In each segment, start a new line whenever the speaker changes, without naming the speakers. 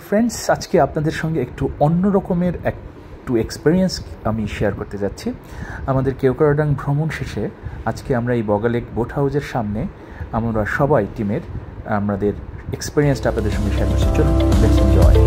Friends, আজকে আপনাদের সঙ্গে একটু অন্য রকমের একটু এক্সপিরিয়েন্স আমি শেয়ার করতে যাচ্ছি। আমাদের কেওক্রাডাং ভ্রমণ শেষে আজকে আমরা এই বগালেক বোট হাউসের সামনে আমরা সবাই টিমের আমাদের এক্সপিরিয়েন্সটা আপনাদের সঙ্গে শেয়ার করছি। চলুন, লেটস এনজয়।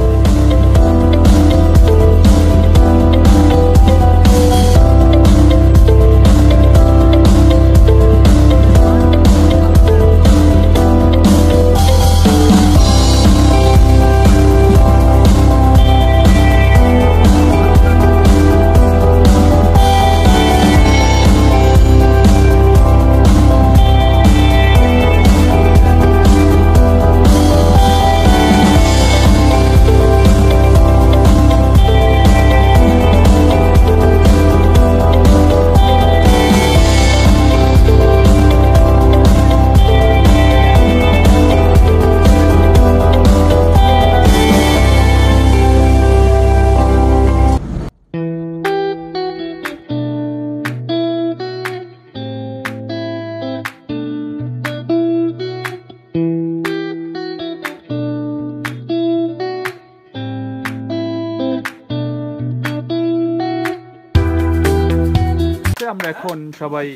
আমরা এখন সবাই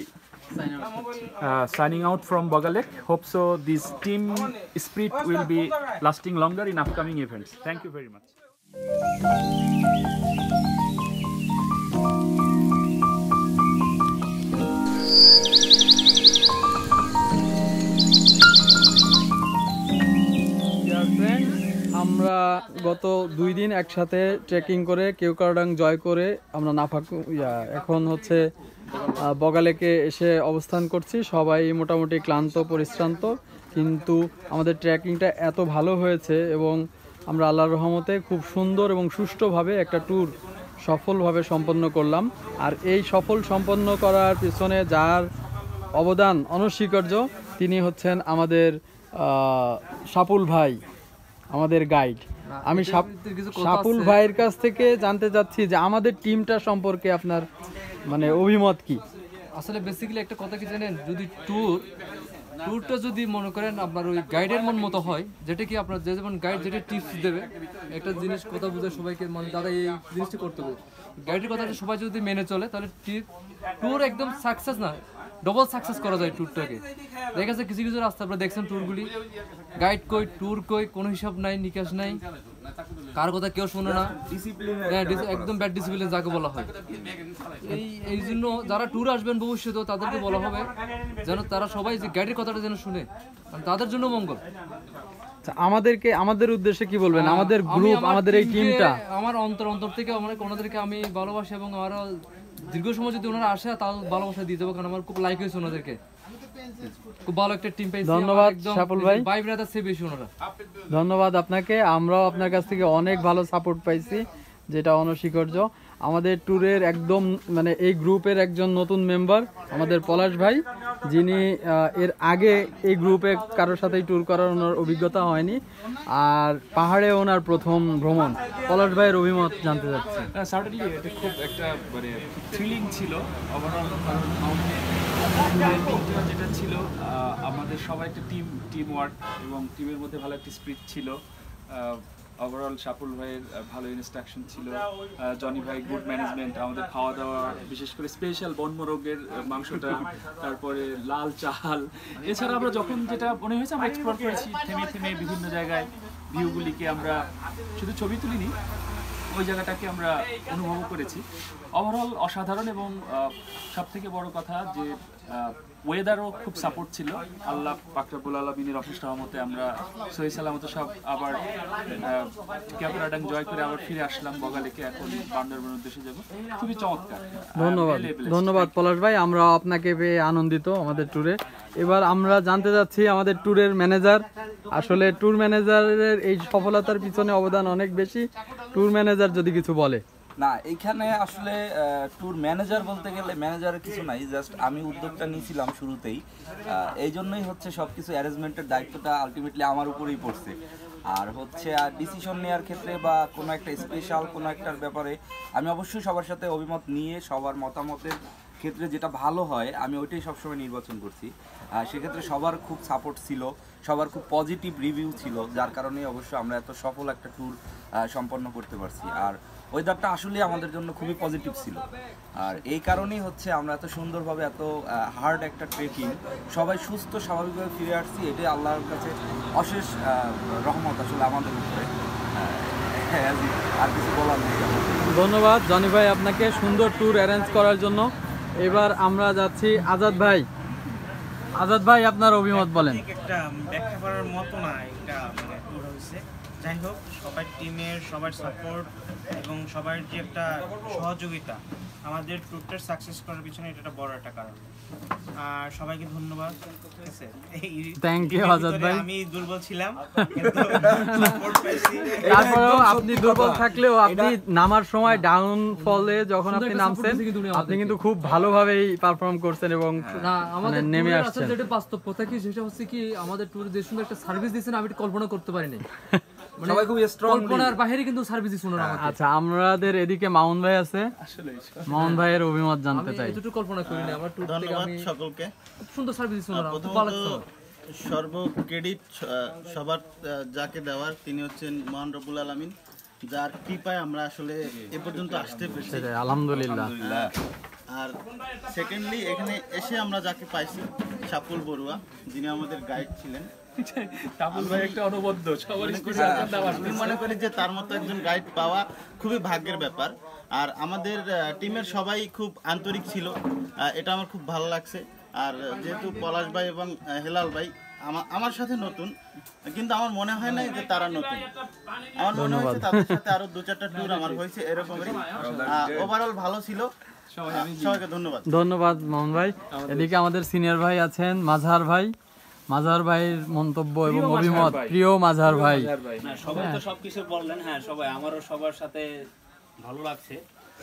signing out from Bogalek. Hope so this team spirit will be lasting longer in upcoming events. Thank you very much.
আমরা গত 2 দিন একসাথে ট্রেকিং করে কেওক্রাডাং জয় করে আমরা এখন হচ্ছে বগালেকে এসে অবস্থান করছি। সবাই মোটামুটি ক্লান্ত পরিশ্রান্ত, কিন্তু আমাদের ট্রেকিংটা এত ভালো হয়েছে এবং আমরা আল্লাহর রহমতে খুব সুন্দর এবং সুষ্ঠুভাবে একটা ট্যুর সফলভাবে সম্পন্ন করলাম। আর এই সফল সম্পন্ন করার পিছনে যার অবদান অনস্বীকার্য, তিনি হচ্ছেন আমাদের সাপুল ভাই, আমাদের গাইড। আমি সাপুল ভাইয়ের কাছ থেকে জানতে চাচ্ছি যে আমাদের টিমটা সম্পর্কে আপনার মানে অভিমত কি?
আসলে বেসিক্যালি একটা কথা কি জানেন, যদি ট্যুরটা যদি মনে করেন আপনার ওই গাইডের মন মতো হয়, যেটা কি আপনার যেমন গাইড যেটা টিপস দেবে, একটা জিনিস কথা বুঝে সবাইকে মানে দাদা এই জিনিসটা করতে হবে, গাইডের কথাটা সবাই যদি মেনে চলে তাহলে ট্যুর একদম সাকসেস না, ডবল সাকসেস করা যায় ট্যুরটাকে। দেখা যাচ্ছে কিছু কিছু রাস্তা আপনারা দেখছেন ট্যুরগুলি, গাইড কই ট্যুর কই কোনো হিসাব নাই, নিকাশ নাই, কার কথা কেউ শোনে না, একদম ব্যাড ডিসিপ্লিন যাকে বলা হয়। এই জন্য যারা ট্যুর আসবেন ভবিষ্যতে তাদেরকে বলা হবে যেন তারা সবাই যে গাইডের কথাটা যেন শুনে, তাদের জন্য মঙ্গল।
আমাদের উদ্দেশ্যে কি বলবেন? আমাদের গ্রুপ, আমাদের এই টিমটা
আমার অন্তর থেকে ওনাদেরকে আমি ভালোবাসি এবং আরো দীর্ঘ সময় যদি ওনারা আসে তাও ভালোবাসা দিয়ে যাবো, কারণ আমার খুব লাইক হয়েছে ওনাদেরকে, খুব ভালো একটা টিম পেয়েছি।
ধন্যবাদ সাপুল ভাই,
ভাই ব্রাদার সে বেশি ওনারা।
ধন্যবাদ আপনাকে। আমরাও আপনার কাছ থেকে অনেক ভালো সাপোর্ট পাইছি, যেটা অনস্বীকার্য। আমাদের ট্যুরের একদম মানে এই গ্রুপের একজন নতুন মেম্বার আমাদের পলাশ ভাই, যিনি এর আগে এই গ্রুপে কারোর সাথেই ট্যুর করার ওনার অভিজ্ঞতা হয়নি, আর পাহাড়ে ওনার প্রথম ভ্রমণ। পলাশ ভাইয়ের অভিমত জানতে চাচ্ছি।
সার্টেনলি এটা খুব একটা মানে থ্রিলিং ছিল ওভারঅল, কারণ যেটা ছিল আমাদের সবাই একটা টিম ওয়ার্ক এবং টিমের মধ্যে ভালো একটা স্পিরিট ছিল। ওভারঅল সাপুল ভাইয়ের ভালো ইনস্ট্রাকশন ছিল, জনি ভাই গুড ম্যানেজমেন্ট, আমাদের খাওয়া দাওয়া বিশেষ করে স্পেশাল বনমোরগের মাংসটা, তারপরে লাল চাল। এছাড়া আমরা যখন যেটা মনে হয়েছে আমরা এক্সপ্লোর করেছি থেমে থেমে বিভিন্ন জায়গায়, ভিউগুলিকে আমরা শুধু ছবি তুলিনি, ওই জায়গাটাকে আমরা অনুভব করেছি। ওভারঅল অসাধারণ, এবং সব থেকে বড় কথা যে ওয়েদারও খুব সাপোর্ট ছিল। আল্লাহ পাক রব্বুল আলামিনের অশেষ রহমতে আমরা সহি সালামতে সব আবার কেওক্রাডাং জয় করে আবার ফিরে আসলাম বগালেকে। এখন বান্দরবানের উদ্দেশ্যে যাব। খুবই চমৎকার।
ধন্যবাদ পলাশ ভাই, আমরা আপনাকে পেয়ে আনন্দিত আমাদের ট্যুরে। এবার আমরা জানতে যাচ্ছি আমাদের ট্যুরের ম্যানেজার। আসলে ট্যুর ম্যানেজারের এই সফলতার পিছনে অবদান অনেক বেশি। ট্যুর ম্যানেজার যদি কিছু বলে।
না, এইখানে আসলে ট্যুর ম্যানেজার বলতে গেলে ম্যানেজারের কিছু নাই, জাস্ট আমি উদ্যোগটা নিয়েছিলাম শুরুতেই, এই জন্যই হচ্ছে সব কিছু অ্যারেঞ্জমেন্টের দায়িত্বটা আলটিমেটলি আমার উপরেই পড়ছে। আর হচ্ছে আর ডিসিশন নেওয়ার ক্ষেত্রে বা কোনো একটা স্পেশাল কোনো একটার ব্যাপারে আমি অবশ্যই সবার সাথে অভিমত নিয়ে সবার মতামতের ক্ষেত্রে যেটা ভালো হয় আমি ওইটাই সবসময় নির্বাচন করছি। সেক্ষেত্রে সবার খুব সাপোর্ট ছিল, সবার খুব পজিটিভ রিভিউ ছিল, যার কারণে অবশ্য আমরা এত সফল একটা ট্যুর সম্পন্ন করতে পারছি। আর ওয়েদারটা আসলে আমাদের জন্য খুবই পজিটিভ ছিল, আর এই কারণেই হচ্ছে আমরা এত সুন্দরভাবে এত হার্ড একটা ট্রেকিং সবাই সুস্থ স্বাভাবিকভাবে ফিরে আসছি। এটাই আল্লাহর কাছে অশেষ রহমত আসলে আমাদের উপরে। আর কিছু বলার নেই।
ধন্যবাদ জনি ভাই আপনাকে সুন্দর ট্যুর অ্যারেঞ্জ করার জন্য। এবার আমরা যাচ্ছি আজাদ ভাই। আজাদ ভাই আপনার অভিমত বলেন।
একটা ব্যাখ্যা করার মতো না এটা মানে ট্যুর হয়েছে। যাই হোক, সবার টিমের সবার সাপোর্ট এবং সবার যে একটা সহযোগিতা আমাদের ট্যুরটার সাকসেস করার পিছনে এটা একটা বড় একটা কারণ। আর সবাইকে ধন্যবাদ। ঠিক আছে,
থ্যাংক ইউ আজাদ ভাই।
আমি দুর্বল ছিলাম কিন্তু সাপোর্ট পাইছি।
তারপরেও আপনি দুর্বল থাকলেও আপনি নামার সময় ডাউন ফলে যখন আপনি নামছেন আপনি কিন্তু খুব ভালোভাবেই পারফর্ম করছেন এবং
না আমাদের
নেমে
ট্যুরের
আসছেন।
আসলে যেটা বাস্তব কথা কি সেটা হচ্ছে কি আমাদের ট্যুরে যে সুন্দর একটা সার্ভিস দিয়েছেন আমি এটা কল্পনা করতে পারিনি।
সবাই খুব স্ট্রং।
কল্পনার বাইরে কিন্তু সার্ভিস দিয়েছেন আমাদের।
আচ্ছা, আমাদের এদিকে মামুন ভাই আছে, মামুন ভাইয়ের অভিমত জানতে চাই।
এতটুকু কল্পনা করিনি আমরা ট্যুর থেকে।
ধন্যবাদ
আমি
সকলকে।
খুব সুন্দর সার্ভিস দিয়েছেন ওরা, খুব
প্রথমত
ভালো লাগছে।
সর্ব ক্রেডিট সবার যাকে দেওয়ার তিনি হচ্ছেন মহান রব্বুল আলামিন, যার কৃপায় আমরা আসলে এ পর্যন্ত আসতে পেরেছি।
সেটাই, আলহামদুলিল্লাহ।
আর সেকেন্ডলি এখানে এসে আমরা যাকে পাইছি সাপুল বড়ুয়া, যিনি আমাদের গাইড ছিলেন।
তাপুল ভাই একটা অনবদ্য, সবার
আমি মনে করি যে তার মতো একজন গাইড পাওয়া খুবই ভাগ্যের ব্যাপার। আর আমাদের টিমের সবাই খুব আন্তরিক ছিল, এটা আমার খুব ভালো লাগছে। আর যেহেতু পলাশ ভাই এবং হেলাল ভাই আমার সাথে নতুন, কিন্তু আমার মনে হয় না যে তারা নতুন। আমার মনে হয়েছে তাদের সাথে আরো 2-4টা ট্যুর আমার হয়েছে এরকমেরই। ওভারঅল ভালো ছিল। সবাইকে ধন্যবাদ।
ধন্যবাদ মামুন ভাই। এদিকে আমাদের সিনিয়র ভাই আছেন মাজহার ভাই। মাজহার ভাইয়ের মন্তব্য এবং অভিমত। প্রিয় মাজহার ভাই।
সবাই তো সবকিছু বললেন। হ্যাঁ, সবাই আমারও সবার সাথে ভালো লাগছে।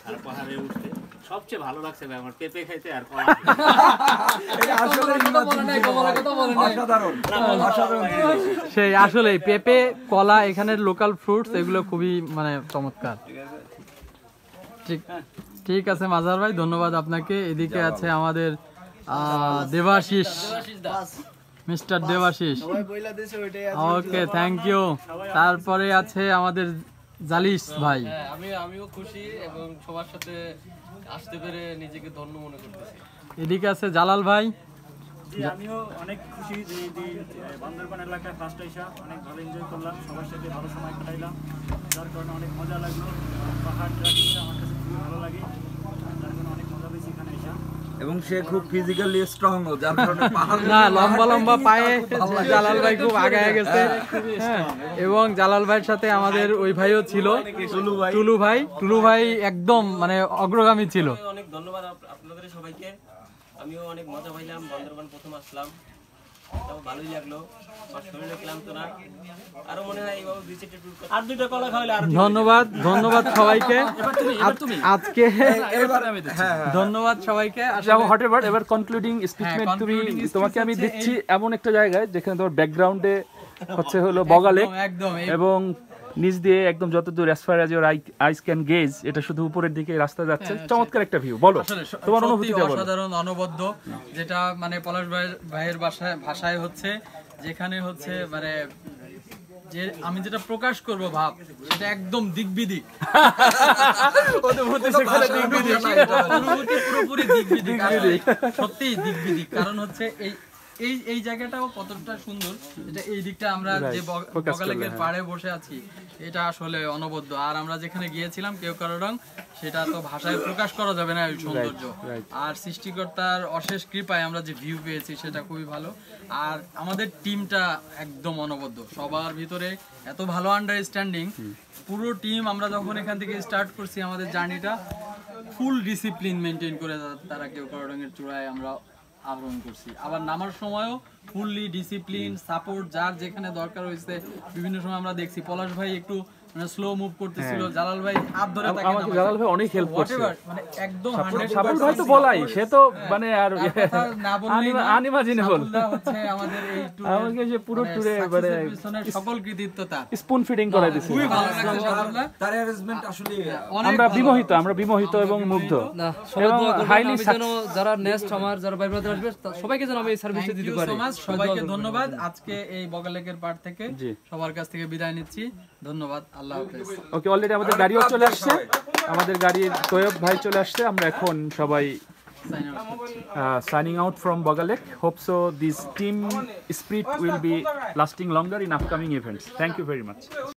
আর পাহাড়ে উঠতে সবচেয়ে ভালো লাগছে ভাই আমার পেঁপে খাইতে আর কলা।
সেই আসলে পেঁপে, কলা এখানের লোকাল ফ্রুটস, এগুলো খুবই মানে চমৎকার। ঠিক আছে মাজহার ভাই, ধন্যবাদ আপনাকে। এদিকে আছে আমাদের Debashis, mister Debashis. Okay, thank you. তারপরে আছে আমাদের জালিস ভাই।
আমিও খুশি এবং সবার সাথে আসতে পেরে নিজেকে ধন্য মনে করতেছি।
এদিকে আছে জালাল ভাই।
আমিও অনেক খুশি যে বান্দরবান এলাকায় ফার্স্ট আইসা অনেক ভালো এনজয় করলাম, সবার সাথে ভালো সময় কাটাইলাম, যার কারণে অনেক মজা লাগলো। পাহাড় ট্রেকিংটা আমার কাছে খুবই ভালো লাগে, যার কারণে অনেক মজা পেয়েছি এখানে এসা।
এবং সে খুব ফিজিক্যালি স্ট্রং, যার কারণে
না, লম্বা লম্বা পায়ে জালাল ভাই খুব আগায় গেছে। হ্যাঁ, এবং জালাল ভাইয়ের সাথে আমাদের ওই ভাইও ছিল, টুলু ভাই। টুলু ভাই একদম মানে অগ্রগামী ছিল।
অনেক ধন্যবাদ আপনাদের সবাইকে। আমিও অনেক মজা পাইলাম। বান্দরবান প্রথম আসলাম, ভালোই লাগলো। আমার শরীরে ক্লান্ত না, আরো মনে হয় এইভাবে বিচেটে ট্যুর করতে আর 2টা কলা খাওয়ালে আর।
ধন্যবাদ, ধন্যবাদ সবাইকে আজকে। ধন্যবাদ সবাইকে।
হোয়াটএভার, এবার কনক্লুডিং স্টেটমেন্ট তোমাকে আমি দিচ্ছি এমন একটা জায়গায় যেখানে তোমার ব্যাকগ্রাউন্ডে হচ্ছে হলো বগালেক,
একদম
এবং নিচ দিয়ে একদম যতদূর as far as your eyes can gauge, এটা শুধু উপরের দিকে রাস্তা যাচ্ছে। চমৎকার একটা ভিউ। বলো তোমার অনুভূতিটা বলো।
অসাধারণ, অনবদ্য, যেটা মানে পলাশ ভাইয়ের ভাষায় হচ্ছে যেখানে হচ্ছে মানে যে আমি যেটা প্রকাশ করব ভাব সেটা একদম দিকবিদিক। অনুভূতি পুরোপুরি দিকবিদিক, সত্যিই দিকবিদিক। কারণ হচ্ছে এই জায়গাটাও কতটা সুন্দর, এটা এই দিকটা আমরা যে বগালেকের পাড়ে বসে আছি, এটা আসলে অনবদ্য। আর আমরা যেখানে গিয়েছিলাম কেওক্রাডং, সেটা তো ভাষায় প্রকাশ করা যাবে না এই সৌন্দর্য। আর সৃষ্টিকর্তার অশেষ কৃপায় আমরা যে ভিউ পেয়েছি সেটা খুবই ভালো। আর আমাদের টিমটা একদম অনবদ্য, সবার ভিতরে এত ভালো আন্ডারস্ট্যান্ডিং। পুরো টিম আমরা যখন এখান থেকে স্টার্ট করছি আমাদের জার্নিটা, ফুল ডিসিপ্লিন মেনটেন করে তারা কেওক্রাডং এর চূড়ায় আমরা আরোহণ করছি। আবার নামার সময়ও ফুললি ডিসিপ্লিন, সাপোর্ট যার যেখানে দরকার হয়েছে। বিভিন্ন সময় আমরা দেখছি পলাশ ভাই একটু মানে স্লো মুভ করতেছিল, জালাল ভাই হাত ধরে তাকে
আমাকে জালাল ভাই অনেক হেল্প করছে।
whatever, মানে একদম 100%
সাপুল ভাই তো বলাই, সে তো মানে আর
না বললেই না।
আনইমাজিনেবল।
সাপুল্লাহ হচ্ছে আমাদের এই ট্যুরে
আমাকে যে পুরো ট্যুরে মানে
সকল কৃতিত্ব তার।
স্পুন ফিডিং করাই দিছে।
খুবই ভালো লাগছে সাপুল্লাহ।
তার অ্যারেঞ্জমেন্ট আসলে
আমরা বিমোহিত এবং মুগ্ধ।
না সবাই
এবং
দোয়া করবেন
highly
আমি যেন যারা নেক্সট আমার যারা ভাই ব্রাদার আসবে সবাইকে যেন আমি এই সার্ভিসটা দিতে পারি।
সবাইকে ধন্যবাদ। আজকে এই বগালেকের পার থেকে
জি।
সবার কাছ থেকে বিদায় নিচ্ছি। ধন্যবাদ, আল্লাহ হাফেজ।
ওকে, অলরেডি আমাদের গাড়িও চলে আসছে, আমাদের গাড়ির তৈয়ব ভাই চলে আসছে। আমরা এখন সবাই signing out from Bogalek. Hope so this team spirit will be lasting longer in upcoming events. Thank you very much.